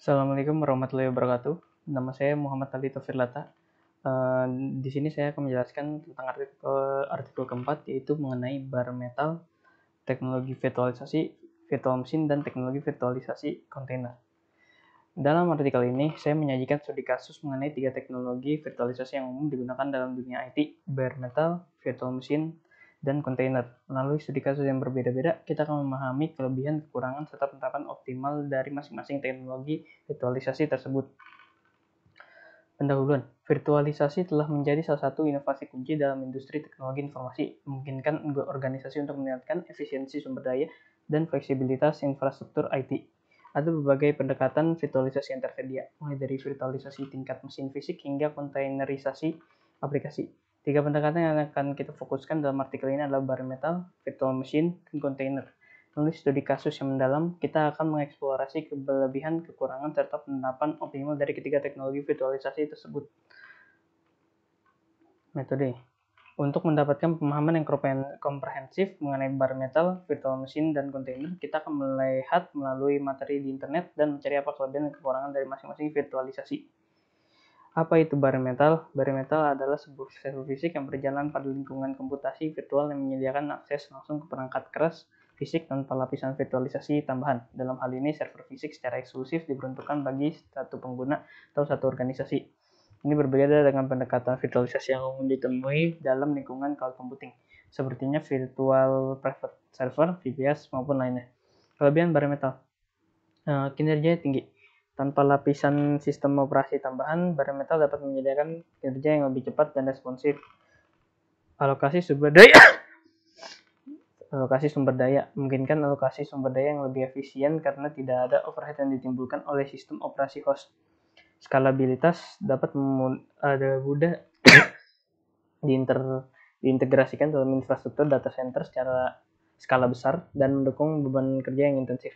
Assalamualaikum warahmatullahi wabarakatuh. Nama saya Muhammad Ali Taufiрлata. Eh, di sini saya akan menjelaskan tentang artikel keempat, yaitu mengenai bare metal, teknologi virtualisasi, virtual machine, dan teknologi virtualisasi kontainer. Dalam artikel ini, saya menyajikan studi kasus mengenai tiga teknologi virtualisasi yang umum digunakan dalam dunia IT, bare metal, virtual machine, dan kontainer. Melalui studi kasus yang berbeda-beda, kita akan memahami kelebihan, kekurangan, serta penerapan optimal dari masing-masing teknologi virtualisasi tersebut. Pendahuluan, virtualisasi telah menjadi salah satu inovasi kunci dalam industri teknologi informasi, memungkinkan organisasi untuk meningkatkan efisiensi sumber daya dan fleksibilitas infrastruktur IT. Ada berbagai pendekatan virtualisasi yang tersedia, mulai dari virtualisasi tingkat mesin fisik hingga kontainerisasi aplikasi. Tiga pendekatan yang akan kita fokuskan dalam artikel ini adalah bare metal, virtual machine, dan container. Melalui studi kasus yang mendalam, kita akan mengeksplorasi kelebihan, kekurangan, serta penerapan optimal dari ketiga teknologi virtualisasi tersebut. Metode untuk mendapatkan pemahaman yang komprehensif mengenai bare metal, virtual machine, dan container, kita akan melihat melalui materi di internet dan mencari apa kelebihan dan kekurangan dari masing-masing virtualisasi. Apa itu bare metal? Bare metal adalah sebuah server fisik yang berjalan pada lingkungan komputasi virtual yang menyediakan akses langsung ke perangkat keras fisik tanpa lapisan virtualisasi tambahan. Dalam hal ini, server fisik secara eksklusif diperuntukkan bagi satu pengguna atau satu organisasi. Ini berbeda dengan pendekatan virtualisasi yang umum ditemui dalam lingkungan cloud computing, sepertinya virtual private server, VPS, maupun lainnya. Kelebihan bare metal, kinerjanya tinggi. Tanpa lapisan sistem operasi tambahan, bare metal dapat menyediakan kinerja yang lebih cepat dan responsif. Alokasi sumber daya memungkinkan alokasi sumber daya yang lebih efisien karena tidak ada overhead yang ditimbulkan oleh sistem operasi host. Skalabilitas dapat mudah diintegrasikan dalam infrastruktur data center secara skala besar dan mendukung beban kerja yang intensif.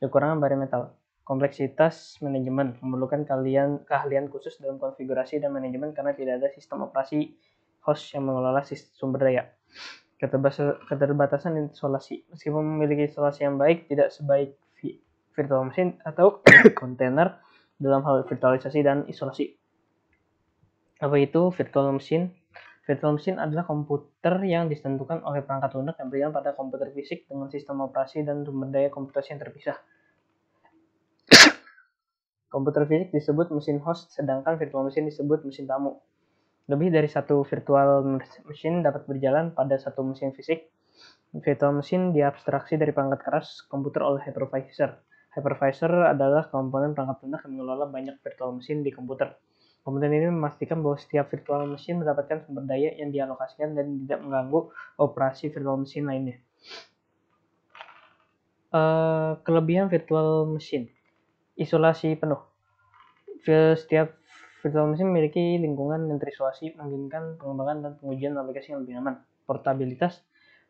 Kekurangan bare metal, kompleksitas manajemen memerlukan keahlian khusus dalam konfigurasi dan manajemen karena tidak ada sistem operasi host yang mengelola sumber daya. Keterbatasan isolasi, meskipun memiliki isolasi yang baik, tidak sebaik virtual machine atau kontainer dalam hal virtualisasi dan isolasi. Apa itu virtual machine? Virtual machine adalah komputer yang ditentukan oleh perangkat lunak yang berjalan pada komputer fisik dengan sistem operasi dan sumber daya komputasi yang terpisah. Komputer fisik disebut mesin host, sedangkan virtual machine disebut mesin tamu. Lebih dari satu virtual machine dapat berjalan pada satu mesin fisik. Virtual machine diabstraksi dari perangkat keras komputer oleh hypervisor. Hypervisor adalah komponen perangkat lunak yang mengelola banyak virtual machine di komputer. Komponen ini memastikan bahwa setiap virtual machine mendapatkan sumber daya yang dialokasikan dan tidak mengganggu operasi virtual machine lainnya. Kelebihan virtual machine, isolasi penuh. Setiap virtual machine memiliki lingkungan yang terisolasi, memungkinkan pengembangan dan pengujian aplikasi yang lebih aman. Portabilitas,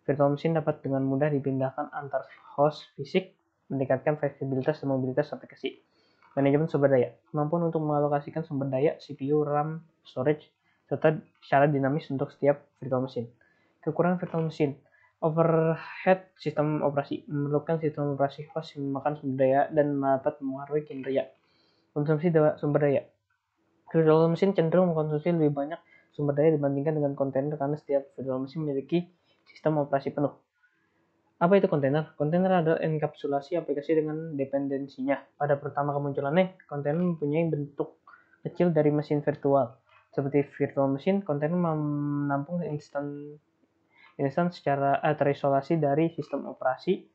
virtual machine dapat dengan mudah dipindahkan antar host fisik, meningkatkan fleksibilitas dan mobilitas aplikasi. Manajemen sumber daya, kemampuan untuk mengalokasikan sumber daya, CPU, RAM, storage, serta secara dinamis untuk setiap virtual machine. Kekurangan virtual machine, overhead sistem operasi, memerlukan sistem operasi host yang memakan sumber daya dan dapat mempengaruhi kinerja. Konsumsi sumber daya, virtual machine cenderung mengkonsumsi lebih banyak sumber daya dibandingkan dengan kontainer karena setiap virtual machine memiliki sistem operasi penuh. Apa itu kontainer? Kontainer adalah enkapsulasi aplikasi dengan dependensinya. Pada pertama kemunculannya, kontainer mempunyai bentuk kecil dari mesin virtual. Seperti virtual machine, kontainer menampung instan secara terisolasi dari sistem operasi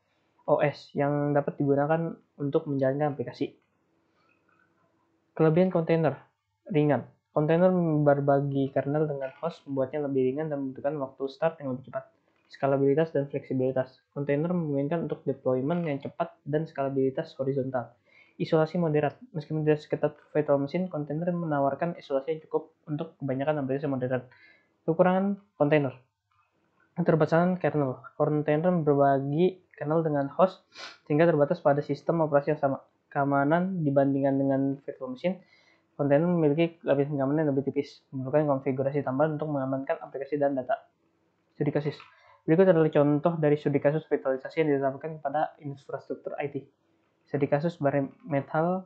OS yang dapat digunakan untuk menjalankan aplikasi. Kelebihan kontainer, ringan. Kontainer berbagi kernel dengan host, membuatnya lebih ringan dan membutuhkan waktu start yang lebih cepat. Skalabilitas dan fleksibilitas. Kontainer memungkinkan untuk deployment yang cepat dan skalabilitas horizontal. Isolasi moderat. Meskipun tidak seketat virtual machine, kontainer menawarkan isolasi yang cukup untuk kebanyakan aplikasi modern. Kekurangan kontainer, keterbatasan kernel. Kontainer berbagi kernel dengan host sehingga terbatas pada sistem operasi yang sama. Keamanan dibandingkan dengan virtual machine, kontainer memiliki lapisan keamanan yang lebih tipis, memerlukan konfigurasi tambahan untuk mengamankan aplikasi dan data. Studi kasus. Berikut adalah contoh dari studi kasus virtualisasi yang diterapkan pada infrastruktur IT. Studi kasus bare metal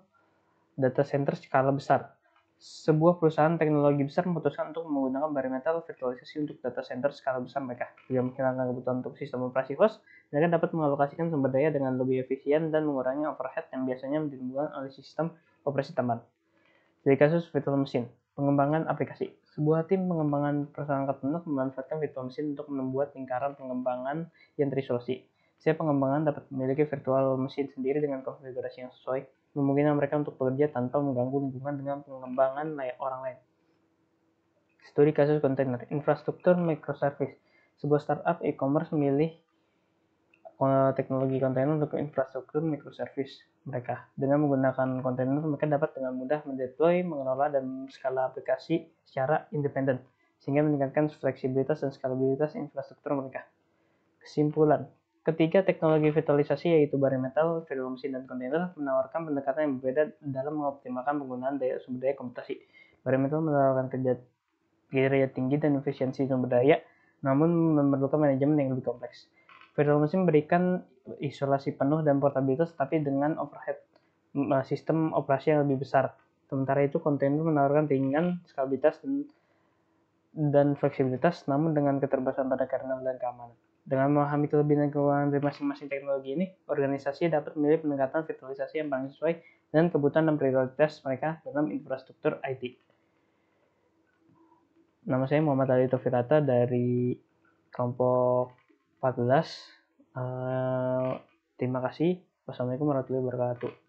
data center skala besar. Sebuah perusahaan teknologi besar memutuskan untuk menggunakan bare metal virtualisasi untuk data center skala besar mereka. Jika menghilangkan kebutuhan untuk sistem operasi host, mereka dapat mengalokasikan sumber daya dengan lebih efisien dan mengurangi overhead yang biasanya ditimbulkan oleh sistem operasi tambahan. Jadi kasus virtual machine, pengembangan aplikasi. Sebuah tim pengembangan perangkat lunak memanfaatkan virtual machine untuk membuat lingkaran pengembangan yang terisolasi. Setiap pengembangan dapat memiliki virtual machine sendiri dengan konfigurasi yang sesuai, memungkinkan mereka untuk bekerja tanpa mengganggu lingkungan dengan pengembangan orang lain. Studi kasus kontainer, infrastruktur microservice. Sebuah startup e-commerce memilih teknologi kontainer untuk infrastruktur microservice mereka. Dengan menggunakan kontainer, mereka dapat dengan mudah mendeploy, mengelola, dan skala aplikasi secara independen, sehingga meningkatkan fleksibilitas dan skalabilitas infrastruktur mereka. Kesimpulan, ketiga teknologi virtualisasi yaitu bare metal, virtual machine, dan kontainer menawarkan pendekatan yang berbeda dalam mengoptimalkan penggunaan sumber daya komputasi. Bare metal menawarkan kerja tinggi dan efisiensi sumber daya, namun memerlukan manajemen yang lebih kompleks. Virtual machine memberikan isolasi penuh dan portabilitas, tapi dengan overhead sistem operasi yang lebih besar. Sementara itu, kontainer menawarkan ringan, skalabilitas, dan fleksibilitas, namun dengan keterbatasan pada kernel dan keamanan. Dengan memahami kelebihan dan kekurangan dari masing-masing teknologi ini, organisasi dapat memilih pendekatan virtualisasi yang paling sesuai dengan kebutuhan dan prioritas mereka dalam infrastruktur IT. Nama saya Muhammad Ali Taufikrata dari kelompok 14. Terima kasih. Wassalamualaikum warahmatullahi wabarakatuh.